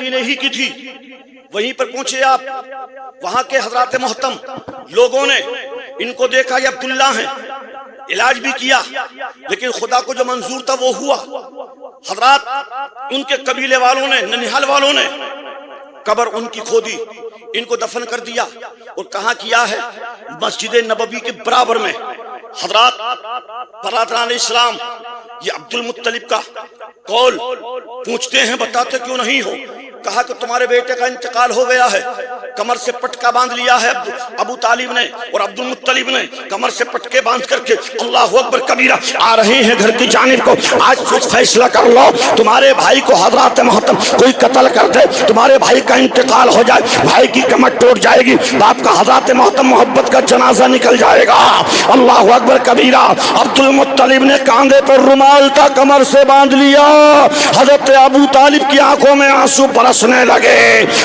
مدینے ہی کی تھی، وہیں پر پہنچے آپ. وہاں کے حضرات محترم لوگوں نے ان کو دیکھا یہ عبداللہ ہیں، علاج بھی کیا، لیکن خدا کو جو منظور تھا وہ ہوا. حضرات ان کے قبیلے والوں نے، ننہال والوں نے قبر ان کی کھودی، ان کو دفن کر دیا. اور کہاں کیا ہے؟ مسجد نبوی کے برابر میں. حضرات برادران اسلام، یہ عبد المطلب کا قول پوچھتے ہیں بتاتے کیوں نہیں ہو؟ کہا کہ تمہارے بیٹے کا انتقال ہو گیا ہے، کمر سے پٹکا باندھ لیا ہے ابو طالب نے اور عبد المطلب نے، کمر سے پٹکے باندھ کر کے اللہ اکبر کبیرہ آ رہے ہیں گھر کی جانب کو. آج کچھ فیصلہ کر لو، تمہارے بھائی کو حضرات محترم کوئی قتل کر دے، تمہارے بھائی کا انتقال ہو جائے، بھائی کی کمر ٹوٹ جائے گی، باپ کا حضرات محترم محبت کا جنازہ نکل جائے گا. اللہ اکبر کبیرہ. عبد المطلب نے کاندھے پر رومال تھا، کمر سے باندھ لیا. حضرت ابو طالب کی آنکھوں میں آنسو برسنے لگے.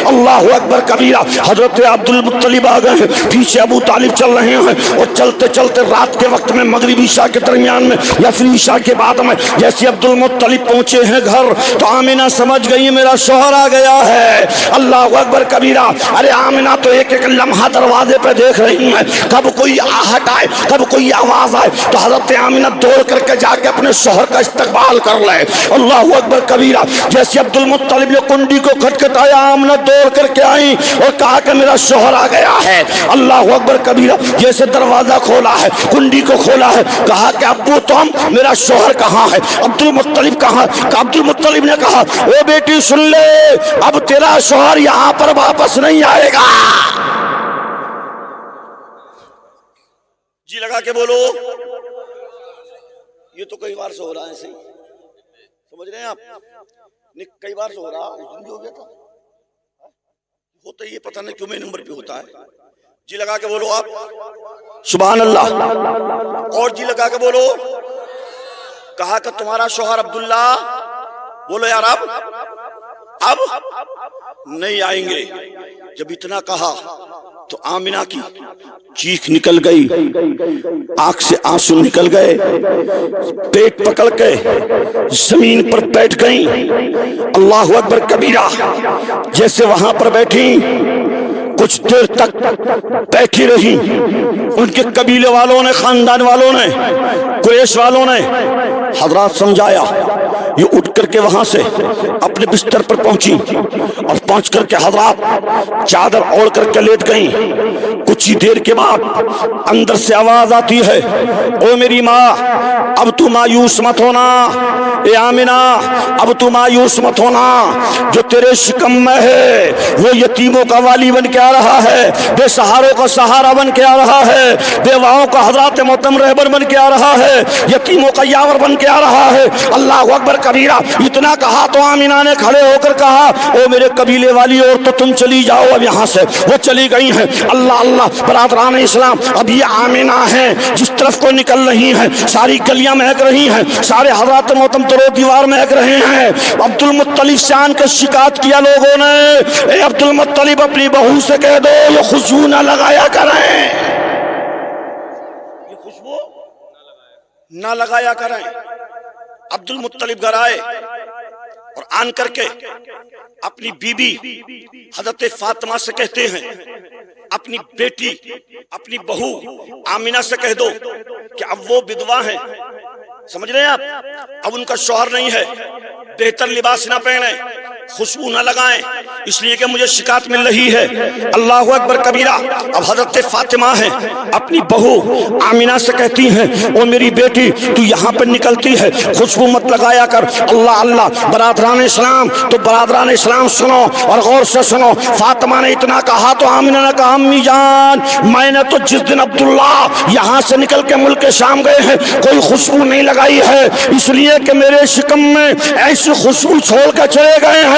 اللہ اکبر کبیرہ. حضرت عبد المطلب آ گئے ہیں، پیچھے ابو طالب چل رہے ہیں، اور چلتے چلتے رات کے وقت میں مغرب عشاء کے درمیان میں یا پھر عشاء کے بعد میں جیسے عبد المطلب پہنچے ہیں گھر تو آمنہ سمجھ گئی میرا شوہر آ گیا ہے. اللہ اکبر کبیرہ. ارے آمنہ تو ایک ایک لمحہ دروازے پہ دیکھ رہی ہیں، کب کوئی آہٹ آئے، کب کوئی آواز آئے تو حضرت آمنہ دوڑ کر کے جا کے اپنے شوہر کا استقبال کر لے. اللہ اکبر کبیرہ. جیسے عبد المطلب نے کنڈی کو کھٹکھٹایا، آمنہ دوڑ کر کے آئی اور کہا کہ میرا شوہر آ گیا ہے. اللہ اکبر کبیرہ. جیسے دروازہ کھولا ہے، کنڈی کو کھولا ہے، کہا کہ ابو تم، میرا شوہر کہاں ہے؟ عبد المطلب کہاں؟ عبد المطلب نے کہا اے بیٹی سن لے، اب تیرا شوہر یہاں پر واپس نہیں آئے گا. جی لگا کے بولو. یہ تو کئی بار سے ہو رہا ہے، صحیح سمجھ رہے ہیں آپ؟ کئی بار سے ہو رہا ہو گیا تھا، ہوتا ہی یہ پتہ نہیں کیوں میں نمبر پہ ہوتا ہے. جی لگا کے بولو آپ سبحان اللہ. اور جی لگا کے بولو. کہا کہ تمہارا شوہر عبداللہ، بولو یار اب نہیں آئیں گے. جب اتنا کہا تو آمنہ کی چیخ نکل گئی، آنکھ سے آنسو نکل گئے، پیٹ پکڑ کے زمین پر بیٹھ گئیں. اللہ اکبر کبیرہ. جیسے وہاں پر بیٹھی کچھ دیر تک بیٹھی رہی. ان کے قبیلے والوں نے، خاندان والوں نے، قریش والوں نے حضرات سمجھایا. یہ اٹھ کر کے وہاں سے اپنے بستر پر پہنچی اور پہنچ کر کے حضرات چادر اوڑھ کر کے لیٹ گئیں. کچھ ہی دیر کے بعد اندر سے آواز آتی ہے، او میری ماں اب تو مایوس مت ہونا. اے آمنہ اب تو مایوس مت ہونا، جو تیرے شکم میں ہے وہ یتیموں کا والی بن کے آ رہا ہے، بے سہاروں کا سہارا بن کے آ رہا ہے، بیواؤں کا حضرات محترم رہبر بن کے آ رہا ہے، یتیموں کا یاور بن کے آ رہا ہے. اللہ اکبر کبیرہ. اتنا کہا تو آمنہ نے کھڑے ہو کر کہا او میرے قبیلے والی اور تو تم چلی جاؤ اب یہاں سے. وہ چلی گئی ہیں. اللہ اللہ. برادران اسلام، اب یہ آمنہ ہیں، جس طرف کو نکل رہی ہیں ساری گلیاں مہک رہی ہیں، سارے حضرات محترم درو دیوار مہک رہے ہیں. عبد المطلب سے آن کے شکایت کیا لوگوں نے، اے عبد المطلب اپنی بہو سے کہہ دو یہ خوشبو نہ لگایا کریں، یہ خوشبو نہ لگایا کریں. عبد المطلب گھر آئے اور آن کر کے اپنی بیوی حضرت فاطمہ سے کہتے ہیں، اپنی بیٹی، اپنی بہو آمنہ سے کہہ دو کہ اب وہ بدوا ہیں، سمجھ رہے ہیں آپ؟ اب ان کا شوہر نہیں ہے، بہتر لباس نہ پہنے، خوشبو نہ لگائیں، اس لیے کہ مجھے شکایت مل رہی ہے. اللہ اکبر کبیرہ. اب حضرت فاطمہ ہیں، اپنی بہو آمنہ سے کہتی ہیں او میری بیٹی تو یہاں پر نکلتی ہے، خوشبو مت لگایا کر. اللہ اللہ. برادران اسلام، تو برادران اسلام سنو اور غور سے سنو. فاطمہ نے اتنا کہا تو آمنہ نے کہا امی جان میں نے تو جس دن عبداللہ یہاں سے نکل کے ملک شام گئے ہیں کوئی خوشبو نہیں لگائی ہے، اس لیے کہ میرے شکم میں ایسی خوشبو چھوڑ کے چلے گئے ہیں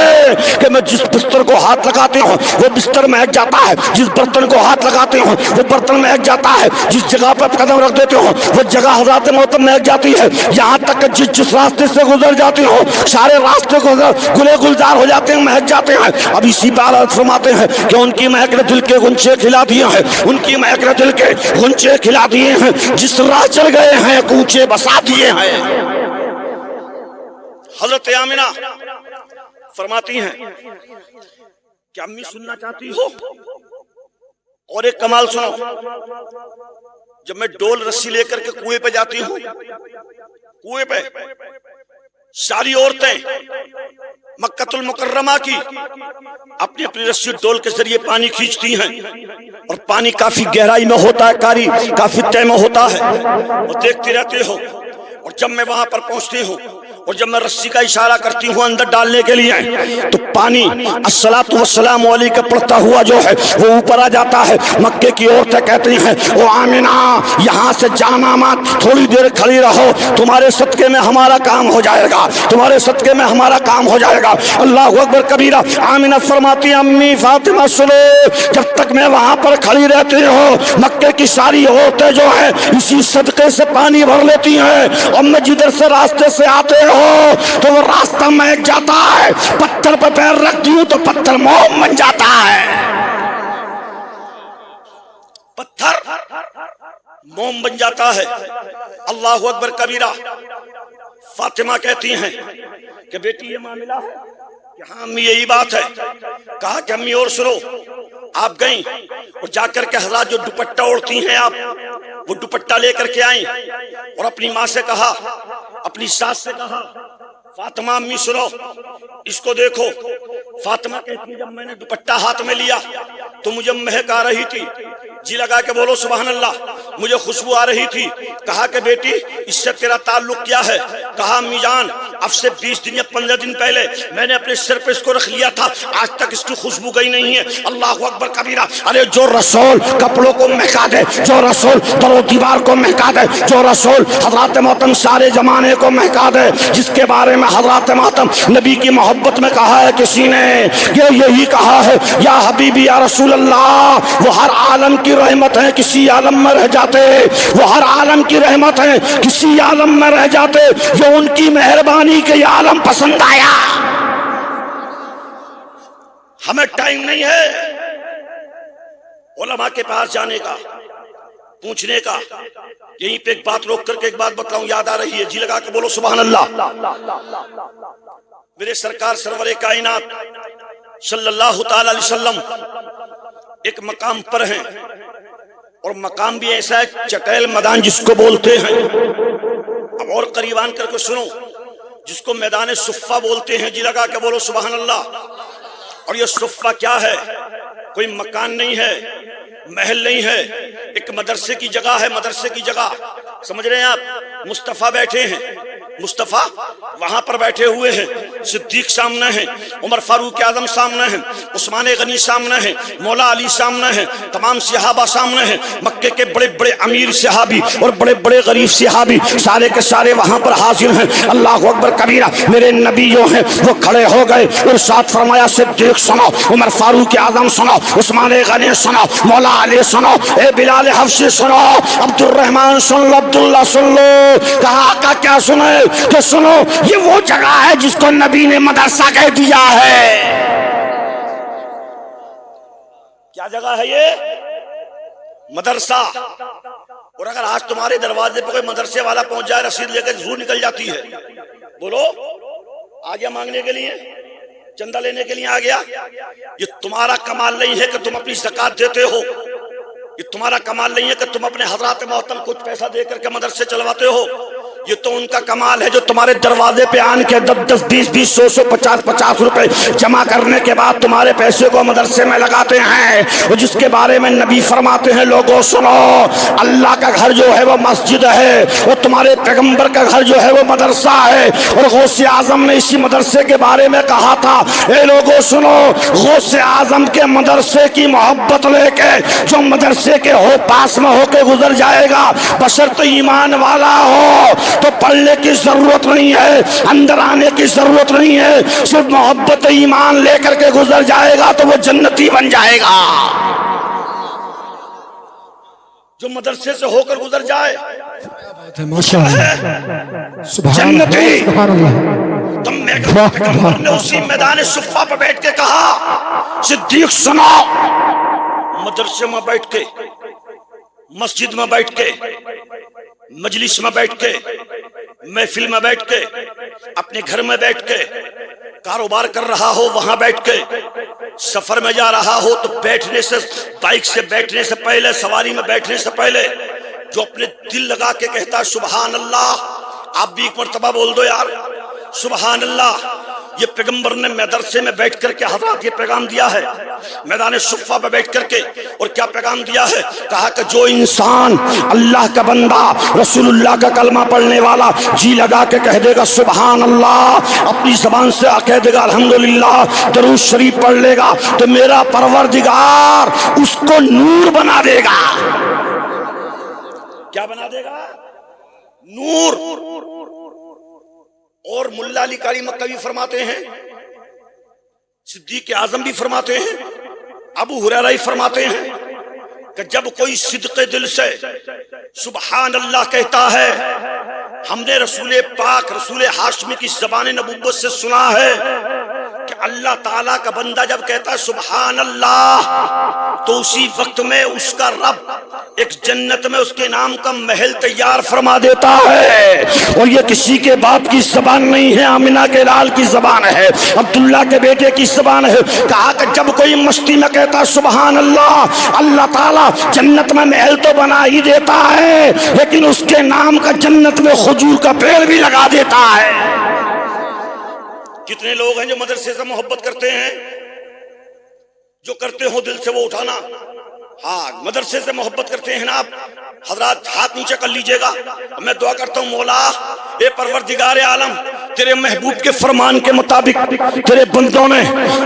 کہ میں جس بستر کو ہاتھ لگاتی ہوں وہ بستر مہک جاتا ہے، جس برتن کو ہاتھ لگاتی ہوں وہ برتن مہک جاتا ہے، جس جگہ پر قدم رکھ دیتی ہوں وہ جگہ حضرات محترم مہک جاتی ہے، یہاں تک کہ جس راستے سے گزر جاتی ہوں سارے راستے گلے گلزار ہو جاتے ہیں، مہک جاتے ہیں. اب اسی بار فرماتے ہیں کہ ان کی مہک نے دل کے غنچے کھلا دیے ہیں، ان کی مہک نے دل کے غنچے کھلا دیے ہیں، جس راہ چل گئے ہیں کوچے بسا دیے ہیں. حضرت آمنہ فرماتی ہیں کہ امی سننا چاہتی ہو؟ اور ایک کمال سنو، جب میں ڈول رسی لے کر کے کنویں پہ جاتی ہوں، کنویں پہ ساری عورتیں مکہ المکرمہ کی اپنی اپنی رسی ڈول کے ذریعے پانی کھینچتی ہیں، اور پانی کافی گہرائی میں ہوتا ہے، کافی تہ میں ہوتا ہے، اور دیکھتے رہتے ہو۔ اور جب میں وہاں پر پہنچتی ہوں اور جب میں رسی کا اشارہ کرتی ہوں اندر ڈالنے کے لیے، تو پانی الصلاۃ والسلام علیہ کا پڑھتا ہوا جو ہے وہ اوپر آ جاتا ہے۔ مکے کی عورتیں کہتی ہیں او آمنہ یہاں سے جانا مت، تھوڑی دیر کھڑی رہو، تمہارے صدقے میں ہمارا کام ہو جائے گا، تمہارے صدقے میں ہمارا کام ہو جائے گا۔ اللہ اکبر کبیرہ۔ آمنہ فرماتی امی فاطمہ سنو، جب تک میں وہاں پر کھڑی رہتی ہوں مکے کی ساری عورتیں جو ہیں اسی صدقے سے پانی بھر لیتی ہیں، اور میں جدھر سے راستے سے آتے ہو تو وہ راستہ مہک جاتا ہے، پتھر پہ پیر رکھتی ہوں تو پتھر موم بن جاتا ہے، پتھر موم بن جاتا ہے۔ اللہ اکبر کبیرہ۔ فاطمہ کہتی ہیں کہ بیٹی یہ معاملہ ہے کہ ہاں امی یہی بات ہے۔ کہا کہ امی اور سنو، آپ گئیں اور جا کر کے حضرات جو دوپٹہ اوڑھتی ہیں آپ وہ دوپٹہ لے کر کے آئیں، اور اپنی ماں سے کہا، اپنی ساس سے کہا فاطمہ امی سنو اس کو دیکھو۔ فاطمہ کہتی ہے جب میں نے دوپٹہ ہاتھ میں لیا تو مجھے مہک آ رہی تھی، جی لگا کے بولو سبحان اللہ، مجھے خوشبو آ رہی تھی۔ کہا کہ بیٹی اس سے تیرا تعلق کیا ہے؟ کہا امی جان اب سے 20 دن یا 15 دن پہلے میں نے اپنے سر پہ اس کو رکھ لیا تھا، آج تک اس کی خوشبو گئی نہیں ہے۔ اللہ اکبر کبیرہ۔ ارے جو رسول کپڑوں کو مہکا دے، جو رسول در و دیوار کو مہکا دے، جو رسول حضرات محترم سارے زمانے کو مہکا دے، جس کے بارے میں حضرات محترم نبی کی محبت میں کہا ہے کسی نے، یہی کہا ہے یا حبیبی یا رسول اللہ، وہ ہر عالم کی رحمت ہے کسی عالم میں رہ جاتے، وہ ہر عالم کی رحمت ہے کسی عالم میں رہ جاتے، جو ان کی مہربانی کے یہ عالم پسند آیا۔ ہمیں ٹائم نہیں ہے علماء کے پاس جانے کا، پوچھنے کا۔ یہیں پہ ایک بات روک کر کے ایک بات بتلاؤں، یاد آ رہی ہے، جی لگا کے بولو سبحان اللہ۔ میرے سرکار سرور کائنات صلی اللہ تعالی علیہ وسلم ایک مقام پر ہیں، اور مقام بھی ایسا ہے چٹیل میدان جس کو بولتے ہیں۔ اب اور قریب آن کر کے سنو، جس کو میدان صفہ بولتے ہیں، جی لگا کے بولو سبحان اللہ۔ اور یہ صفہ کیا ہے؟ کوئی مکان نہیں ہے، محل نہیں ہے، ایک مدرسے کی جگہ ہے، مدرسے کی جگہ۔ سمجھ رہے ہیں آپ؟ مصطفیٰ بیٹھے ہیں، مصطفیٰ وہاں پر بیٹھے ہوئے ہیں، صدیق سامنے ہیں، عمر فاروق اعظم سامنے ہیں، عثمان غنی سامنے ہیں، مولا علی سامنے ہیں، تمام صحابہ سامنے ہیں، مکے کے بڑے بڑے امیر صحابی اور بڑے بڑے غریب صحابی سارے کے سارے وہاں پر حاضر ہیں۔ اللہ اکبر کبیرہ۔ میرے نبی جو ہیں وہ کھڑے ہو گئے، ارشاد فرمایا صدیق سنو، عمر فاروق اعظم سنو، عثمان غنی سنو، مولا علی سنو، اے بلال حبشی سنو، عبد الرحمن سن لو، عبداللہ سن لو۔ کہا آقا کیا سنے؟ کہ سنو یہ وہ جگہ ہے جس کو نبی نے مدرسہ کہہ دیا ہے۔ کیا جگہ ہے یہ؟ مدرسہ۔ اور اگر آج تمہارے دروازے پہ کوئی مدرسے والا پہنچ جائے رسید لے کر ضرور نکل جاتی ہے، بولو آ گیا مانگنے کے لیے، چندہ لینے کے لیے آ گیا۔ یہ تمہارا کمال نہیں ہے کہ تم اپنی زکات دیتے ہو، یہ تمہارا کمال نہیں ہے کہ تم اپنے حضرات محترم کچھ پیسہ دے کر کے مدرسے چلواتے ہو، یہ تو ان کا کمال ہے جو تمہارے دروازے پہ آن کے 10 20 100 50 روپے جمع کرنے کے بعد تمہارے پیسے کو مدرسے میں لگاتے ہیں، اور جس کے بارے میں نبی فرماتے ہیں لوگوں سنو، اللہ کا گھر جو ہے وہ مسجد ہے، اور تمہارے پیغمبر کا گھر جو ہے وہ مدرسہ ہے۔ اور غوث اعظم نے اسی مدرسے کے بارے میں کہا تھا، اے لوگوں سنو، غوث اعظم کے مدرسے کی محبت لے کے جو مدرسے کے پاس میں ہو کے گزر جائے گا، بشرط ایمان والا ہو تو پڑھنے کی ضرورت نہیں ہے، اندر آنے کی ضرورت نہیں ہے، صرف محبت ایمان لے کر کے گزر جائے گا تو وہ جنتی بن جائے گا۔ جو مدرسے سے ہو کر گزر جائے جنتی۔ تم پیغمبر نے اسی میدان صفہ پہ بیٹھ کے کہا صدیق سنو، مدرسے میں بیٹھ کے، مسجد میں بیٹھ کے، مجلس میں بیٹھ کے، محفل میں بیٹھ کے، اپنے گھر میں بیٹھ کے کاروبار کر رہا ہو وہاں بیٹھ کے، سفر میں جا رہا ہو تو بیٹھنے سے، بائک سے بیٹھنے سے پہلے، سواری میں بیٹھنے سے پہلے جو اپنے دل لگا کے کہتا ہے سبحان اللہ، آپ بھی ایک مرتبہ بول دو یار سبحان اللہ۔ یہ پیغمبر نے مدرسے میں بیٹھ کر کے حضرات یہ پیغام دیا ہے، میدان صفہ پہ بیٹھ کر کے، اور کیا پیغام دیا ہے؟ کہا کہ جو انسان اللہ کا بندہ، رسول اللہ کا کلمہ پڑھنے والا جی لگا کے کہہ دے گا سبحان اللہ، اپنی زبان سے کہہ دے گا الحمدللہ، درود شریف پڑھ لے گا، تو میرا پروردگار اس کو نور بنا دے گا۔ کیا بنا دے گا؟ نور۔ اور ملا علی قاری مکہ فرماتے ہیں، صدیق اعظم بھی فرماتے ہیں، ابو ہریرہ فرماتے ہیں کہ جب کوئی صدق دل سے سبحان اللہ کہتا ہے، ہم نے رسول پاک رسول ہاشمی کی زبان نبوت سے سنا ہے کہ اللہ تعالیٰ کا بندہ جب کہتا ہے سبحان اللہ تو اسی وقت میں اس کا رب ایک جنت میں اس کے نام کا محل تیار فرما دیتا ہے۔ اور یہ کسی کے باپ کی زبان نہیں ہے، آمنہ کے لال کی زبان ہے، عبداللہ کے بیٹے کی زبان ہے۔ کہا کہ جب کوئی مستی میں کہتا سبحان اللہ، اللہ تعالیٰ جنت میں محل تو بنا ہی دیتا ہے لیکن اس کے نام کا جنت میں کھجور کا پیڑ بھی لگا دیتا ہے۔ کتنے لوگ ہیں جو مدرسے سے محبت کرتے ہیں، جو کرتے ہو دل سے وہ اٹھانا۔ ہاں مدرسے سے محبت کرتے ہیں نا آپ حضرات، ہاتھ نیچے کر لیجئے گا۔ میں دعا کرتا ہوں مولا اے پروردگار عالم، تیرے محبوب کے فرمان کے مطابق تیرے بندوں نے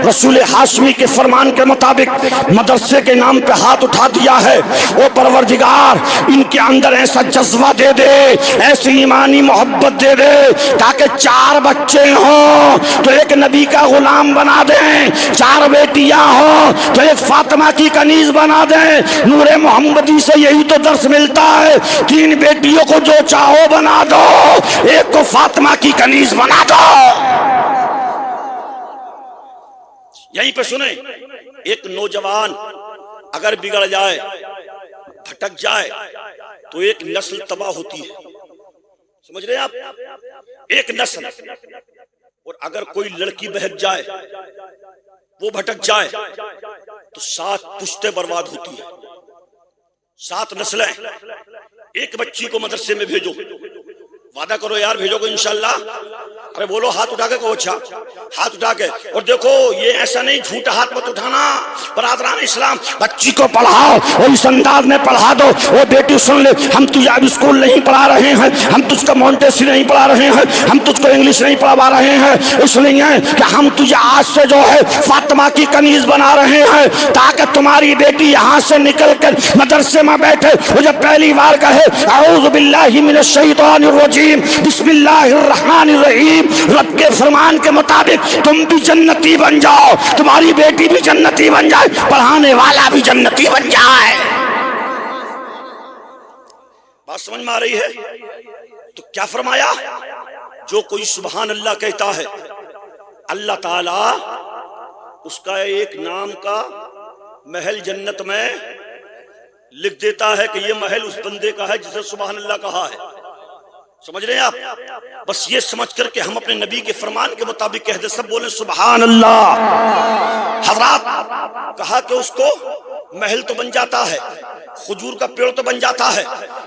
رسول ہاشمی کے فرمان کے مطابق مدرسے کے نام پہ ہاتھ اٹھا دیا ہے۔ او پروردگار ان کے اندر ایسا جذبہ دے دے، ایسی ایمانی محبت دے دے تاکہ 4 بچے ہوں تو ایک نبی کا غلام بنا دیں، 4 بیٹیاں ہوں تو ایک فاطمہ کی کنیز بنا دیں۔ نور محمدی سے یہی تو درس ملتا ہے، 3 بیٹیوں کو جو چاہو بنا دو، ایک کو فاطمہ کی کنیز بنا دو۔ یہیں پہ سنیں، ایک نوجوان اگر بگڑ جائے، بھٹک جائے تو ایک نسل تباہ ہوتی ہے، سمجھ رہے ہیں آپ؟ ایک نسل۔ اور اگر کوئی لڑکی بہک جائے، وہ بھٹک جائے تو 7 پشتیں برباد ہوتی ہیں، 7 نسلیں۔ ایک بچی کو مدرسے میں بھیجو، وعدہ کرو یار بھیجو گے انشاءاللہ؟ ارے بولو ہاتھ اٹھا کے، کہو اچھا، ہاتھ اٹھا کے۔ اور دیکھو یہ ایسا نہیں جھوٹا ہاتھ مت اٹھانا، برادران اسلام بچی کو پڑھاؤ اور اس انداز میں پڑھا دو، وہ بیٹی سن لے ہم تجھے اب اسکول نہیں پڑھا رہے ہیں، ہم تجھ کو مونٹیسری نہیں پڑھا رہے ہیں، ہم تجھ کو انگلش نہیں پڑھا رہے ہیں، اس لیے کہ ہم تجھے آج سے جو ہے فاطمہ کی کنیز بنا رہے ہیں تاکہ تمہاری بیٹی یہاں سے نکل کر مدرسے میں بیٹھے، وہ جب پہلی بار کہے اعوذ باللہ من الشیطان الرجیم بسم اللہ الرحمن الرحیم، رب کے فرمان کے مطابق تم بھی جنتی بن جاؤ، تمہاری بیٹی بھی جنتی بن جائے، پڑھانے والا بھی جنتی بن جائے۔ بات سمجھ میں آ رہی ہے؟ تو کیا فرمایا؟ جو کوئی سبحان اللہ کہتا ہے اللہ تعالیٰ اس کا ایک نام کا محل جنت میں لکھ دیتا ہے کہ یہ محل اس بندے کا ہے جسے سبحان اللہ کہا ہے۔ سمجھ رہے ہیں آپ؟ بس یہ سمجھ کر کے ہم اپنے نبی کے فرمان کے مطابق کہہ دیں، سب بولیں سبحان اللہ۔ حضرات کہا کہ اس کو محل تو بن جاتا ہے، کھجور کا پیڑ تو بن جاتا ہے،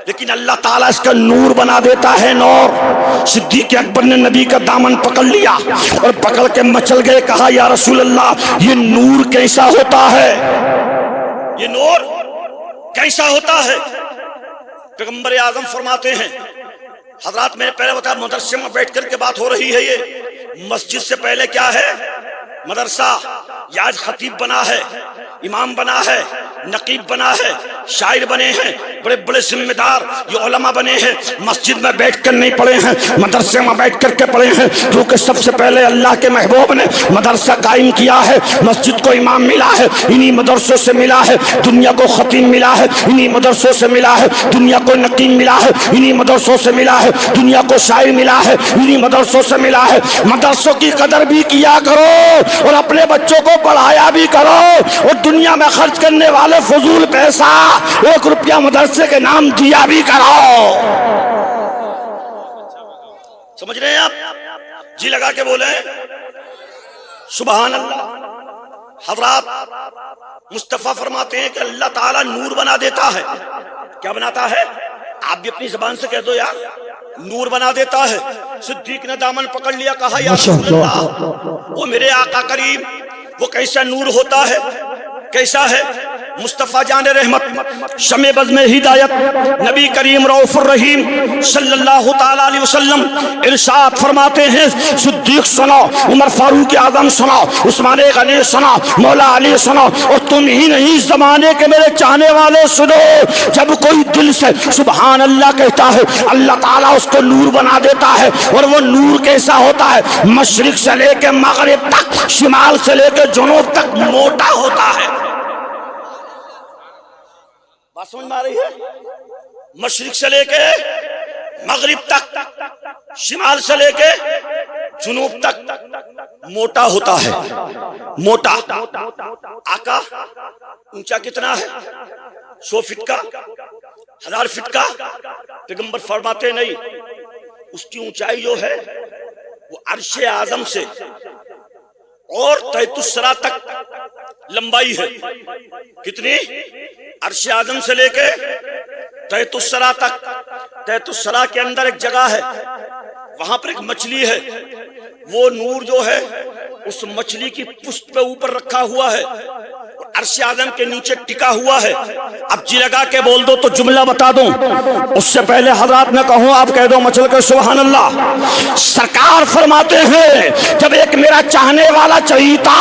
لیکن اللہ تعالیٰ اس کا نور بنا دیتا ہے، نور۔ صدیق اکبر نے نبی کا دامن پکڑ لیا اور پکڑ کے مچل گئے، کہا یا رسول اللہ یہ نور کیسا ہوتا ہے؟ یہ نور کیسا ہوتا ہے؟ پیغمبر اعظم فرماتے ہیں، حضرات میں نے پہلے بتایا مدرسے میں بیٹھ کر کے بات ہو رہی ہے، یہ مسجد سے پہلے کیا ہے؟ مدرسہ۔ یہ آج خطیب بنا ہے، امام بنا ہے، نقیب بنا ہے، شاعر بنے ہیں، بڑے بڑے ذمہ دار یہ علماء بنے ہیں، مسجد میں بیٹھ کر نہیں پڑھے ہیں، مدرسے میں بیٹھ کر کے پڑھے ہیں، کیونکہ سب سے پہلے اللہ کے محبوب نے مدرسہ قائم کیا ہے، مسجد کو امام ملا ہے، انہی مدرسوں سے ملا ہے، دنیا کو خطیب ملا ہے، انہی مدرسوں سے ملا ہے، دنیا کو نقیب ملا ہے، انہی مدرسوں سے ملا ہے، دنیا کو شاعر ملا ہے، انہی مدرسوں سے ملا ہے۔ مدرسوں کی قدر بھی کیا کرو اور اپنے بچوں کو پڑھایا بھی کرو، اور دنیا میں خرچ کرنے والے فضول پیسہ 1 روپیہ مدرسے کے نام دیا بھی کرو۔ سمجھ رہے ہیں آپ؟ جی لگا کے بولیں سبحان اللہ. حضرات مصطفیٰ فرماتے ہیں کہ اللہ تعالیٰ نور بنا دیتا ہے. کیا بناتا ہے؟ آپ بھی اپنی زبان سے کہہ دو یار, نور بنا دیتا ہے. صدیق نے دامن پکڑ لیا, کہا یا رسول اللہ, وہ میرے آقا کریم, وہ کیسا نور ہوتا ہے, کیسا ہے؟ مصطفیٰ جان رحمت, شمع بزم ہدایت, نبی کریم رؤوف الرحیم صلی اللہ تعالی علیہ وسلم ارشاد فرماتے ہیں, صدیق سنو, عمر فاروق اعظم سنو, عثمان غنی سنو, مولا علی سنو, اور تم ہی نہیں زمانے کے میرے چاہنے والے سنو, جب کوئی دل سے سبحان اللہ کہتا ہے اللہ تعالیٰ اس کو نور بنا دیتا ہے. اور وہ نور کیسا ہوتا ہے؟ مشرق سے لے کے مغرب تک, شمال سے لے کے جنوب تک موٹا ہوتا ہے. بات سمجھ میں آ رہی ہے؟ مشرق سے لے کے مغرب تک, شمال سے لے کے جنوب تک موٹا ہوتا ہے. موٹا. آقا اونچا کتنا ہے؟ 100 فٹ کا, 1000 فٹ کا؟ پیغمبر فرماتے نہیں, اس کی اونچائی جو ہے وہ عرش اعظم سے اور تحت الثری تک لمبائی ہے. کتنی؟ عرش اعظم سے لے کے تحت الثری تک. تحت الثری کے اندر ایک جگہ ہے, وہاں پر ایک مچھلی ہے, وہ نور جو ہے اس مچھلی کی پشت پہ اوپر رکھا ہوا ہے, عرش اعظم کے نیچے ٹکا ہوا ہے. اب جی لگا کے بول دو تو جملہ بتا دوں, اس سے پہلے حضرات میں کہوں آپ کہہ دو مچل کے سبحان اللہ. سرکار فرماتے ہیں جب ایک میرا چاہنے والا چہیتا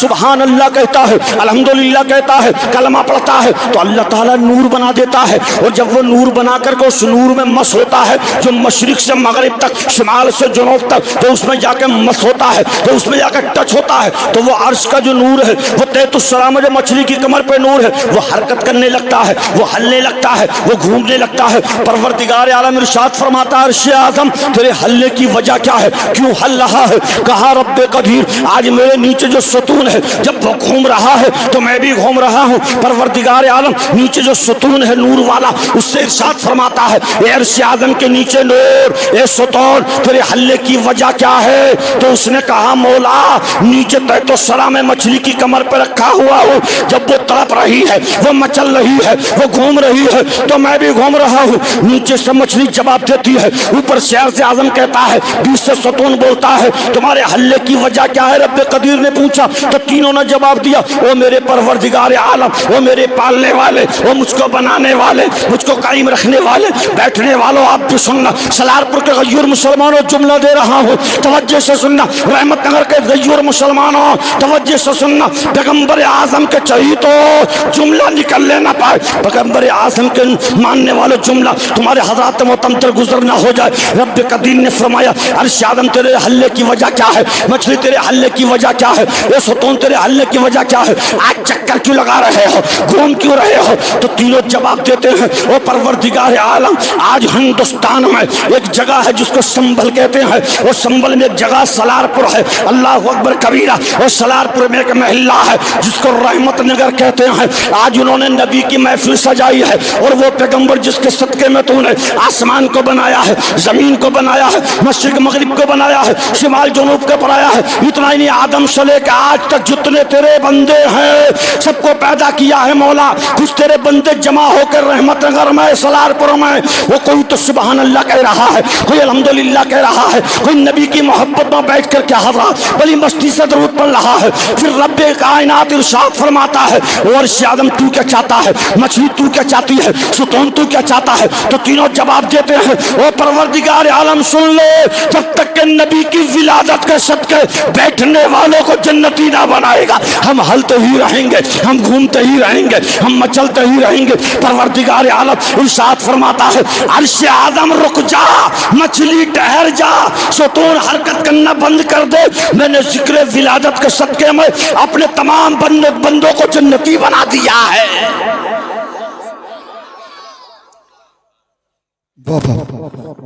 سبحان اللہ کہتا ہے, الحمدللہ کہتا ہے, کلمہ پڑھتا ہے, تو اللہ تعالیٰ نور بنا دیتا ہے. اور جب وہ نور بنا کر کے اس نور میں مس ہوتا ہے, جو مشرق سے مغرب تک, شمال سے جنوب تک, جو اس میں جا کے مس ہوتا ہے, جو اس میں جا کے ٹچ ہوتا ہے, تو وہ عرش کا جو نور ہے, وہ تحت الثری میں جو مچھلی کی کمر پہ نور ہے, وہ حرکت کرنے لگتا ہے, وہ ہلنے لگتا ہے, وہ گھومنے لگتا ہے. پروردگار عالم ارشاد فرماتا ہے عرش اعظم تیرے ہلنے کی وجہ کیا ہے, کیوں ہل رہا ہے؟ کہا رب قدیر, آج میرے نیچے جو ستون ہے جب وہ گھوم رہا ہے تو میں بھی گھوم رہا ہوں. پروردگار عالم نیچے جو ستون ہے نور والا, اس سے ارشاد فرماتا ہے اے عرش اعظم کے نیچے نور, اے ستون تیرے ہلنے کی وجہ کیا ہے؟ تو اس نے کہا مولا نیچے تحت الثری میں مچھلی کی کمر پہ رکھا ہوا ہوں, جب وہ تڑپ رہی ہے, وہ مچل رہی ہے, وہ گھوم رہی ہے, تو میں بھی گھوم رہا ہوں. نیچے سے مچھلی جواب دیتی ہے, اوپر سے عرش اعظم کہتا ہے, بیچ سے ستون بولتا ہے تمہارے ہلے کی وجہ کیا ہے؟ رب قدیر نے پوچھا تو تینوں نے جواب دیا, او میرے پروردگار عالم, او میرے پالنے والے, او مجھ کو بنانے والے, مجھ کو قائم رکھنے والے. بیٹھنے والوں آپ بھی سننا, سلارپور کے غیور مسلمانوں جملہ دے رہا ہوں, توجہ سے سننا. رحمت نگر کے غیور مسلمانوں توجہ سے سننا. پیغمبر اعظم کے چہیتوں تو جملہ نکل لینا پائے, پیغمبر اعظم کے ماننے والے جملہ تمہارے حضرات متمتر گزر نہ ہو جائے. رب قدیر نے فرمایا عرش اعظم تیرے ہلے کی وجہ کیا ہے؟ مچھلی تیرے ہلے کی وجہ کیا ہے؟ یہ ستون تیرے ہلے کی وجہ کیا ہے؟ آج چکر کیوں لگا رہے ہو, گھوم کیوں رہے ہو؟ تو تینوں جواب دیتے ہیں او پروردگار عالم, آج ہندوستان میں ایک جگہ ہے جس کو سنبھل کہتے ہیں, اور سنبھل میں ایک جگہ سلارپور ہے, اللہ اکبر کبیرہ. اور سلارپور میں ایک محلہ ہے جس کو رحمت نگر کہتے ہیں. آج انہوں نے نبی کی محفل سجائی ہے, اور وہ پیغمبر جس کے صدقے میں تو نے آسمان کو بنایا ہے, زمین کو بنایا ہے, مشرق مغرب کو بنایا ہے, شمال جنوب کو بنایا ہے. اتنا ہی نہیں, آدم سے لے کے آج تک جتنے تیرے بندے ہیں سب کو پیدا کیا ہے مولا. کچھ تیرے بندے جمع ہو کر رحمت نگر میں, سلارپور میں, وہ کوئی تو سبحان اللہ کہہ رہا ہے, کوئی الحمدللہ کہہ رہا ہے, کوئی نبی کی محبت میں بیٹھ کر کیا حضرات بلی مستی سے درود پڑھ رہا ہے. پھر رب کائنات ارشاد فرماتا ہے اور عرش اعظم تو کیا چاہتا ہے, مچھلی تو کیا چاہتی ہے, ستون تو کیا چاہتا ہے؟ تو تینوں جواب دیتے ہیں او پروردگار عالم سن لے, جب تک کہ نبی کی ولادت کے صدقے بیٹھنے والوں کو جنتی نہ بنائے گا, ہم ہلتے ہی رہیں گے, ہم گھومتے ہی رہیں گے, ہم مچلتے ہی رہیں گے. پروردگار عالم ارشاد فرماتا ہے عرش اعظم رک جا, مچھلی ٹھہر جا, ستون حرکت کرنا بند کر دے, میں نے ذکر ولادت کے صدقے میں اپنے تمام بندوں کو جنتی بنا دیا ہے.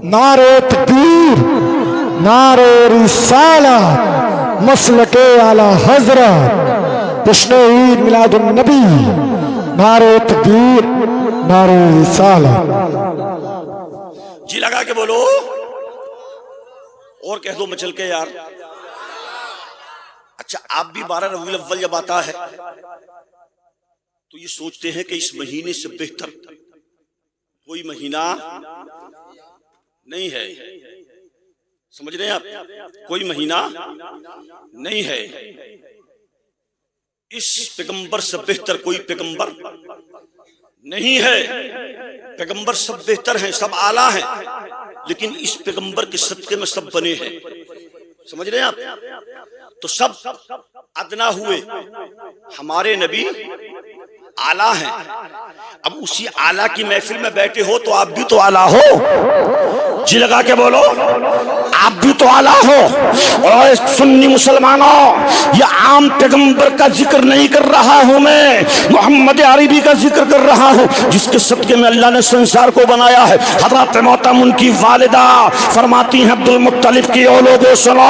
نعرہ تکبیر, نعرہ رسالت, مسلک اعلی حضرت, جشن عید میلاد النبی, نعرہ تکبیر, نعرہ رسالت. جی لگا کے بولو اور کہہ دو مچل کے یار. اچھا آپ بھی 12 ربیع الاول جب آتا ہے تو یہ سوچتے ہیں کہ اس مہینے سے بہتر کوئی مہینہ نہیں ہے، سمجھ رہے ہیں آپ؟ کوئی مہینہ نہیں ہے، اس پیغمبر سے بہتر کوئی پیغمبر نہیں ہے، پیغمبر سب بہتر ہیں، سب اعلیٰ ہیں، لیکن اس پیغمبر کے صدقے میں سب بنے ہیں، سمجھ رہے ہیں آپ؟ تو سب ادنا ہوئے، ہمارے نبی اعلیٰ ہیں۔ اب اسی اعلیٰ کی محفل میں بیٹھے ہو تو آپ بھی تو اعلیٰ ہو، جی لگا کے بولو، آپ بھی تو اعلیٰ ہو۔ اور سنی مسلمانوں، یہ عام پیغمبر کا ذکر نہیں کر رہا ہوں میں، محمد عربی کا ذکر کر رہا ہوں، جس کے صدقے میں اللہ نے سنسار کو بنایا ہے۔ حضرت محترم ان کی والدہ فرماتی ہیں عبد المطلب کی او لوگو سنو،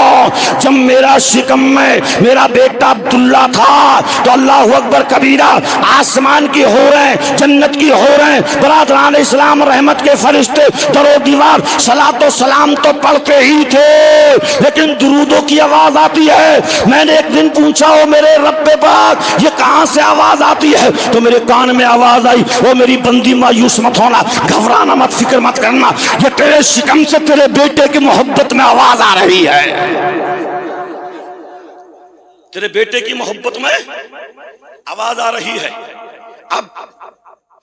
جب میرا شکم میں میرا بیٹا عبداللہ تھا تو اللہ اکبر کبیرہ، آسمان کی حوریں، جنت کی حوریں، برادران اسلام، رحمت کے فرشتے در و دیوار صلاۃ و سلام تو پڑھتے ہی تھے، لیکن درودوں کی آواز آتی ہے۔ میں نے ایک دن پوچھا او میرے رب پاک یہ کہاں سے آواز آتی ہے؟ تو میرے کان میں آواز آئی، او میری بندی مایوس مت ہونا، گھبرانا مت، فکر مت کرنا، یہ تیرے شکم سے تیرے بیٹے کی محبت میں آواز آ رہی ہے، تیرے بیٹے کی محبت میں آواز آ رہی ہے۔ اب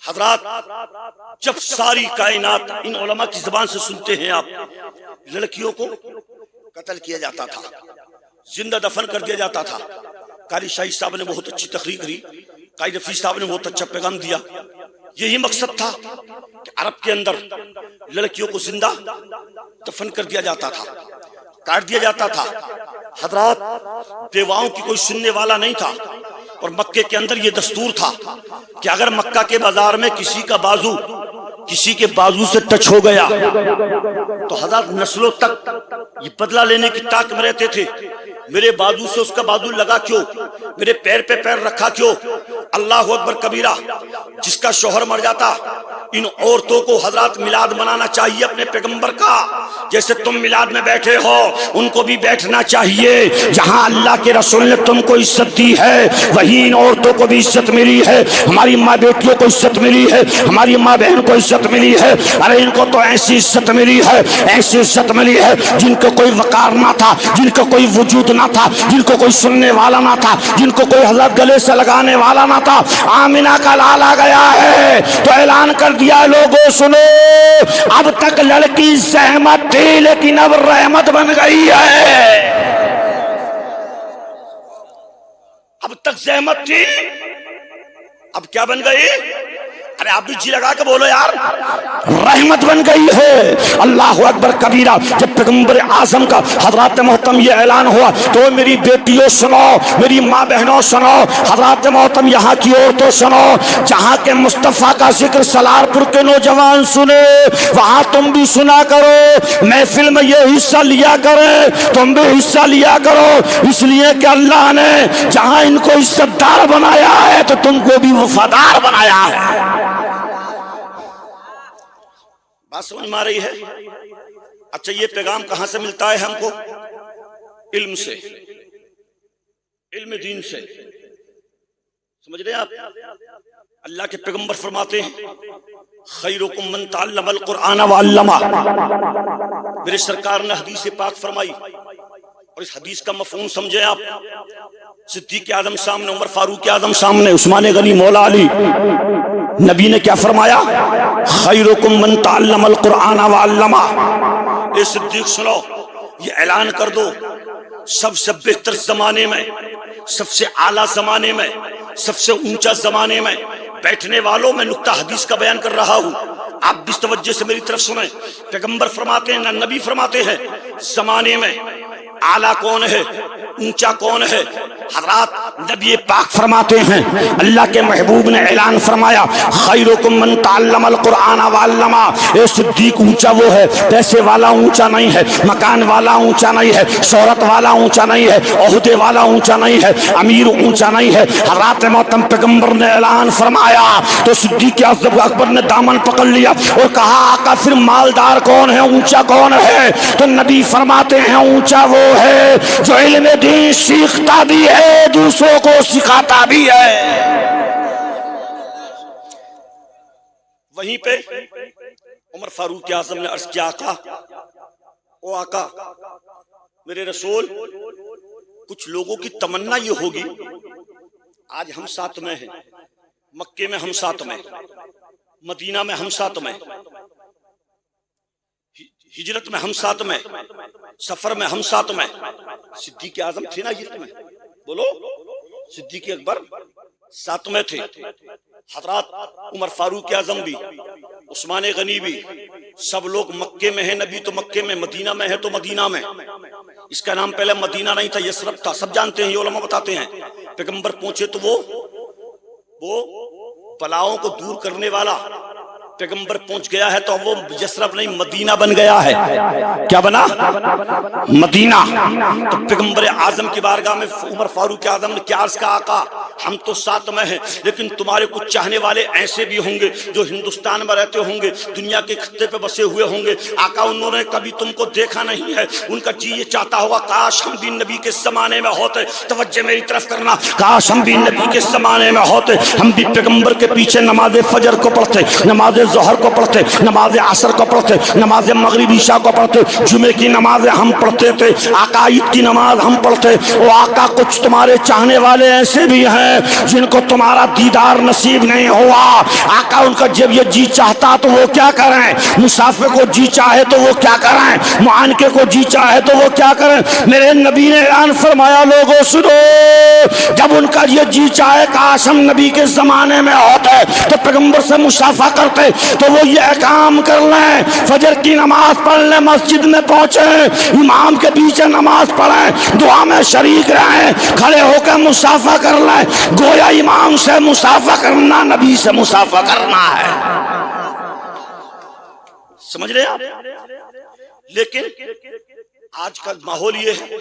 حضرات جب ساری کائنات ان علماء کی زبان سے سنتے ہیں آپ، لڑکیوں کو قتل کیا جاتا تھا، زندہ دفن کر دیا جاتا تھا۔ قاری شاہی صاحب نے بہت اچھی تقریر کری، قاری رفیع صاحب نے بہت اچھا پیغام دیا۔ یہی مقصد تھا کہ عرب کے اندر لڑکیوں کو زندہ دفن کر دیا جاتا تھا، کاٹ دیا جاتا تھا۔ حضرات بیواؤں کی کوئی سننے والا نہیں تھا، اور مکے کے اندر یہ دستور تھا کہ اگر مکہ کے بازار میں کسی کا بازو کسی کے بازو سے ٹچ ہو گیا تو حضرات نسلوں تک یہ بدلہ لینے کی طاق میں رہتے تھے، میرے بازو سے اس کا بازو لگا کیوں، میرے پیر پہ پیر رکھا کیوں؟ اللہ اکبر کبیرہ۔ جس کا شوہر مر جاتا، ان عورتوں کو حضرات میلاد منانا چاہیے اپنے پیغمبر کا، جیسے تم میلاد میں بیٹھے ہو ان کو بھی بیٹھنا چاہیے۔ جہاں اللہ کے رسول نے تم کو عزت دی ہے وہیں ان عورتوں کو بھی عزت ملی ہے، ہماری ماں بیٹیوں کو عزت ملی ہے، ہماری ماں بہن کو عزت ملی ہے۔ ارے ان کو تو ایسی عزت ملی ہے، ایسی عزت ملی ہے جن کو کوئی وقار نہ تھا، جن کو کوئی وجود نہ تھا، جن کو کوئی سننے والا نہ تھا، جن کو کوئی حضرت گلے سے لگانے والا نہ تھا۔ آمینہ کا لالا گیا ہے تو اعلان کر دیا لوگوں سنو، اب تک لڑکی زحمت تھی لیکن اب رحمت بن گئی ہے۔ اب تک زحمت تھی، اب کیا بن گئی؟ ارے آپ بھی جی لگا کے بولو یار، رحمت بن گئی ہے۔ اللہ اکبر کبیرہ۔ جب پیغمبر اعظم کا حضرات محترم یہ اعلان ہوا تو میری بیٹیوں سنو، میری ماں بہنوں سنو، حضرات محترم یہاں کی عورتوں سنو، جہاں کے مصطفیٰ کا ذکر سلارپور کے نوجوان سنے وہاں تم بھی سنا کرو، محفل میں یہ حصہ لیا کریں، تم بھی حصہ لیا کرو، اس لیے کہ اللہ نے جہاں ان کو عزت دار بنایا ہے تو تم کو بھی وفادار بنایا ہے۔ بات سمجھ میں آ رہی ہے؟ اچھا یہ پیغام کہاں سے ملتا ہے ہم کو؟ علم سے، علم دین سے، سمجھ رہے ہیں آپ؟ اللہ کے پیغمبر فرماتے ہیں خیرکم من تعلم القرآن وعلمہ۔ میرے سرکار نے حدیث پاک فرمائی، اور اس حدیث کا مفہوم سمجھے آپ۔ صدیق اعظم سامنے، عمر فاروق اعظم سامنے، عثمان غنی، مولا علی، نبی نے کیا فرمایا؟ خیرکم من تعلم القرآن وعلمہ۔ اے صدیق سنو، یہ اعلان کر دو، سب سے بہتر زمانے میں، سب سے اعلیٰ زمانے میں، سب سے اونچا زمانے میں بیٹھنے والوں میں نکتہ حدیث کا بیان کر رہا ہوں، آپ بھی توجہ سے میری طرف سنیں۔ پیغمبر فرماتے ہیں، نبی فرماتے ہیں، زمانے میں اعلیٰ کون ہے، اونچا کون ہے؟ حضرات نبی پاک فرماتے ہیں، اللہ کے محبوب نے اعلان فرمایا خیرکم من تعلم القرآن وعلمہ۔ اے صدیق اونچا وہ ہے، پیسے والا اونچا نہیں ہے، مکان والا اونچا نہیں ہے، شہرت والا اونچا نہیں ہے، عہدے والا اونچا نہیں ہے، امیر اونچا نہیں ہے۔ حضرات محترم پیغمبر نے اعلان فرمایا تو صدیق اکبر نے دامن پکڑ لیا اور کہا آقا پھر مالدار کون ہے، اونچا کون ہے؟ تو نبی فرماتے ہیں اونچا وہ ہے جو علم دین سیکھتا بھی ہے، دوسروں کو سکھاتا بھی ہے۔ وہیں پہ عمر فاروق اعظم نے عرض کیا، آقا او آقا میرے رسول، کچھ لوگوں کی تمنا یہ ہوگی آج ہم ساتھ میں ہیں، مکے میں ہم ساتھ میں، مدینہ میں ہم ساتھ میں، ہجرت میں ہم ساتھ میں، سفر میں ہم ساتھ میں۔ صدیق اعظم تھے نا ہجرت میں، بولو صدیق اکبر ساتھ میں تھے، حضرات عمر فاروق اعظم بھی، عثمان غنی بھی، سب لوگ مکے میں ہیں، نبی تو مکے میں، مدینہ میں ہے تو مدینہ میں۔ اس کا نام پہلے مدینہ نہیں تھا، یثرب تھا، سب جانتے ہیں، یہ علماء بتاتے ہیں۔ پیغمبر پہنچے تو وہ بلاؤں کو دور کرنے والا پیغمبر پہنچ گیا ہے، تو وہ یثرب نہیں مدینہ بن گیا ہے۔ کیا بنا؟ مدینہ۔ تو پیغمبر اعظم کی بارگاہ میں عمر فاروق اعظم نے کیا عرض کہا، آقا ہم تو ساتھ میں ہیں، لیکن تمہارے کچھ چاہنے والے ایسے بھی ہوں گے جو ہندوستان میں رہتے ہوں گے، دنیا کے خطے پہ بسے ہوئے ہوں گے، آقا انہوں نے کبھی تم کو دیکھا نہیں ہے، ان کا جی یہ چاہتا ہوگا کاش ہم بھی نبی کے زمانے میں ہوتے۔ توجہ میری طرف کرنا، کاش ہم بھی نبی کے زمانے میں ہوتے، ہم بھی پیغمبر کے پیچھے نماز فجر کو پڑھتے، نماز ظہر کو پڑھتے، نماز عصر کو پڑھتے، نماز مغرب عشاء کو پڑھتے، جمعے کی نماز ہم پڑھتے تھے، آقا عید کی نماز ہم پڑھتے۔ او آقا کچھ تمہارے چاہنے والے ایسے بھی ہیں جن کو تمہارا دیدار نصیب نہیں ہوا، آقا ان کا جب یہ جی چاہتا تو وہ کیا کریں، مسافر کو جی چاہے تو وہ کیا کریں، معانقے کو جی چاہے تو وہ کیا کریں۔ میرے نبی نے اعلان فرمایا، لوگوں سنو، جب ان کا یہ جی چاہے کاش ہم نبی کے زمانے میں ہوتے تو پیغمبر سے مصافحہ کرتے، تو وہ یہ کام کر لیں، فجر کی نماز پڑھ لیں، مسجد میں پہنچے، امام کے پیچھے نماز پڑھیں، دعا میں شریک رہیں، کھڑے ہو کے مصافحہ کر لیں، گویا امام سے مصافحہ کرنا نبی سے مصافحہ کرنا ہے۔ سمجھ رہے آپ؟ لیکن آج کا ماحول یہ ہے،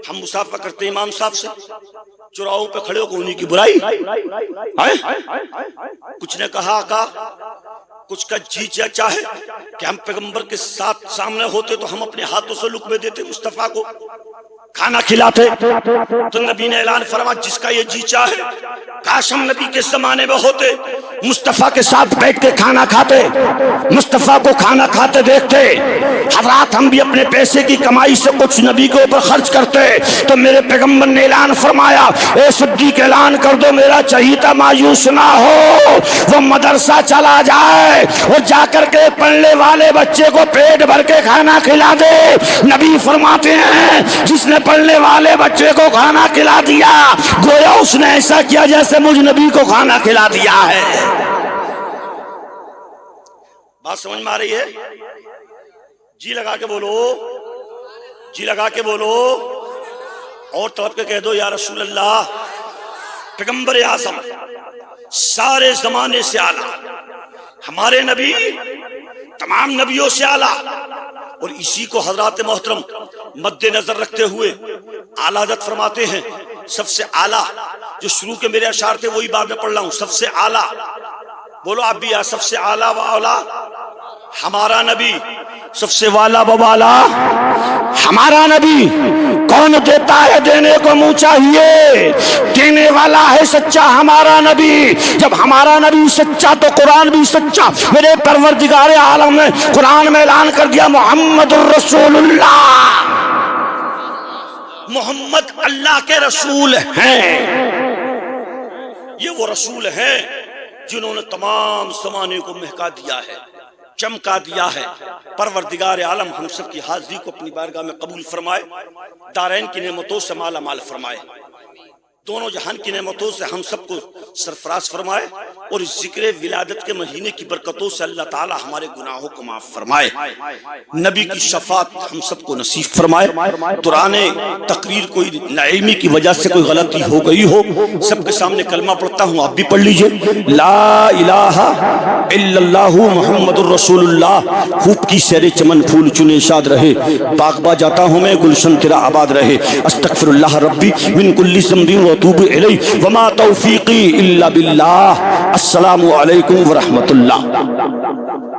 ہم مصافحہ کرتے امام صاحب سے، چوراہوں پہ کھڑے ہو کے انہی کی برائی۔ کچھ نے کہا آقا کچھ کا جی چاہے کہ ہم پیغمبر کے ساتھ سامنے ہوتے تو ہم اپنے ہاتھوں سے لقمے دیتے، مصطفیٰ کو کھانا کھلاتے۔ تو نبی نے اعلان فرما، جس کا یہ جی چاہے کاش ہم نبی کے زمانے میں ہوتے، مصطفیٰ کے ساتھ بیٹھ کے کھانا کھاتے، مصطفیٰ کو کھانا کھاتے دیکھتے۔ حضرات ہم بھی اپنے پیسے کی کمائی سے کچھ نبی کے اوپر خرچ کرتے، تو میرے پیغمبر نے اعلان فرمایا، اے صدیق اعلان کر دو میرا چہیتا مایوس نہ ہو، وہ مدرسہ چلا جائے اور جا کر کے پڑھنے والے بچے کو پیٹ بھر کے کھانا کھلا دے۔ نبی فرماتے ہیں جس نے پڑھنے والے بچے کو کھانا کھلا دیا گویا اس نے ایسا کیا جیسے مجھ نبی کو کھانا کھلا دیا ہے۔ بات سمجھ میں آ رہی ہے؟ جی لگا کے بولو، جی لگا کے بولو، اور طلب کے کہہ دو یا رسول اللہ۔ پیغمبر اعظم سارے زمانے سے اعلیٰ، ہمارے نبی تمام نبیوں سے اعلیٰ، اور اسی کو حضرات محترم مد نظر رکھتے ہوئے اعلیٰ حضرت فرماتے ہیں، سب سے اعلیٰ جو شروع کے میرے اشعار تھے وہی بعد میں پڑھ رہا ہوں، سب سے اعلیٰ بولو آپ بھی، سب سے اعلیٰ و اولا ہمارا نبی، سب سے والا و والا ہمارا نبی۔ کون دیتا ہے دینے کو منہ چاہیے، دینے والا ہے سچا ہمارا نبی۔ جب ہمارا نبی سچا تو قرآن بھی سچا۔ میرے پروردگار عالم نے قرآن میں اعلان کر دیا، محمد الرسول اللہ، محمد اللہ کے رسول ہیں۔ یہ وہ رسول ہیں جنہوں نے تمام زمانے کو مہکا دیا ہے، چمکا دیا ہے۔ پروردگار عالم ہم سب کی حاضری کو اپنی بارگاہ میں قبول فرمائے، دارین کی نعمتوں سے مالا مال فرمائے، دونوں جہان کی نعمتوں سے ہم سب کو سرفراز فرمائے، اور اس ذکر ولادت کے مہینے کی برکتوں سے اللہ تعالی ہمارے گناہوں کو معاف فرمائے، نبی کی شفاعت ہم سب کو نصیب فرمائے۔ دوران تقریر کوئی ناعلمی کی وجہ سے کوئی غلطی ہو گئی ہو، سب کے سامنے کلمہ پڑھتا ہوں، آپ بھی پڑھ لیجئے، لا الہ الا اللہ محمد الرسول اللہ۔ خوب کی سیر چمن پھول چنے شاد رہے، باغباں جاتا ہوں میں گلشن تیرا آباد رہے، استغفر اللہ ربی من کل ذنب واتوب الیہ وما توفیقی الا باللہ۔ السلام علیکم ورحمۃ اللہ۔